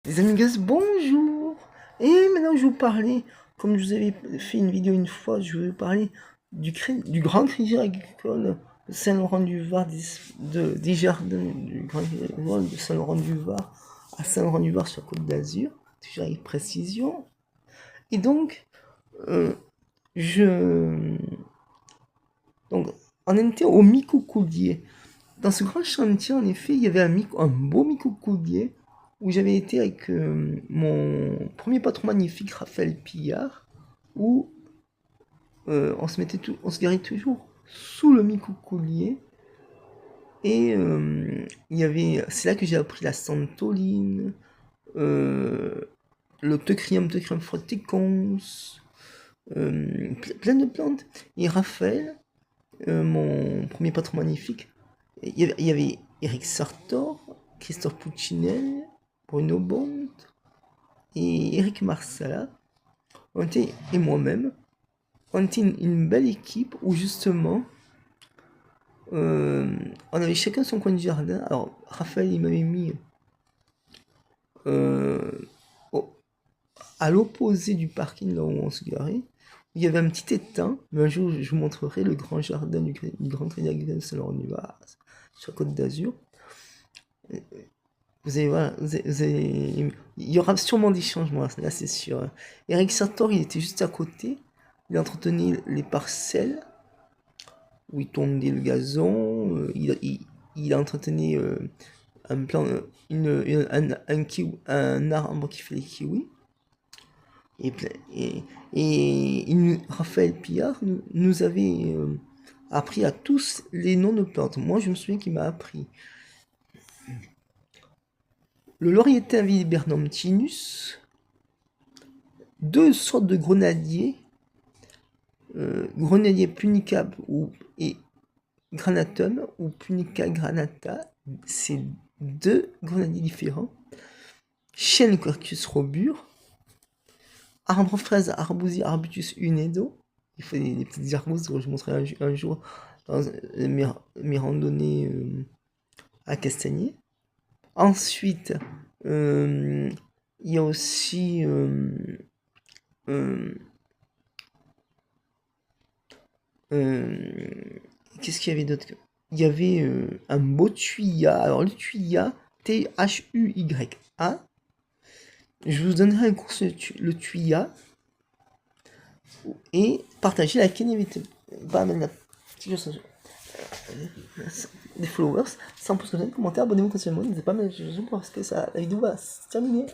Les amigas, bonjour. Et maintenant je vais vous parler, comme je vous avais fait une vidéo une fois, je vais vous parler du Grand Crédit Agricole de Saint-Laurent-du-Var, des jardins du Grand Crédit Agricole de Saint-Laurent-du-Var à Saint-Laurent-du-Var sur la Côte d'Azur, toujours avec précision. Et donc, euh, je... Donc, on était au Micocoulier. Dans ce grand chantier, en effet, il y avait un beau Micocoulier où j'avais été avec mon premier patron magnifique, Raphaël Pillard, où on se garait toujours sous le Micocoulier. Et c'est là que j'ai appris la santoline, le teucrium frotticons, plein de plantes. Et Raphaël, mon premier patron magnifique, il y avait Eric Sartor, Christophe Puccinel, Bruno Bond et Eric Marsala, et moi-même. On était une belle équipe où justement on avait chacun son coin de jardin. Alors Raphaël il m'avait mis euh, à l'opposé du parking là où on se garait. Il y avait un petit étang, mais un jour je vous montrerai le grand jardin du Grand Crédit Agricole de Saint-Laurent-du-Var sur la Côte d'Azur. Voilà, il y aura sûrement des changements, là c'est sûr. Eric Sartor, il était juste à côté. Il entretenait les parcelles où il tondait le gazon. Il entretenait un plan, un arbre qui fait les kiwis. Et, Raphaël Pillard nous avait appris à tous les noms de plantes. Moi, je me souviens qu'il m'a appris le Lauriétain viburnum tinus, deux sortes de grenadiers, grenadier punica et granatum, ou punica granata, c'est deux grenadiers différents, chêne quercus robur, arbre fraise arbousier arbutus unedo, il fait des petites arbustes que je montrerai un jour dans mes randonnées à Castagnier. Ensuite, il y a aussi qu'est-ce qu'il y avait d'autre? Il y avait un beau tuya. Alors le tuya, Thuya. Je vous donnerai un cours sur le tuya et partager la canivité. Pas mal des followers, 100% de commentaires, abonnez-vous quotidiennement, n'hésitez pas à mettre parce que ça, la vidéo va se terminer.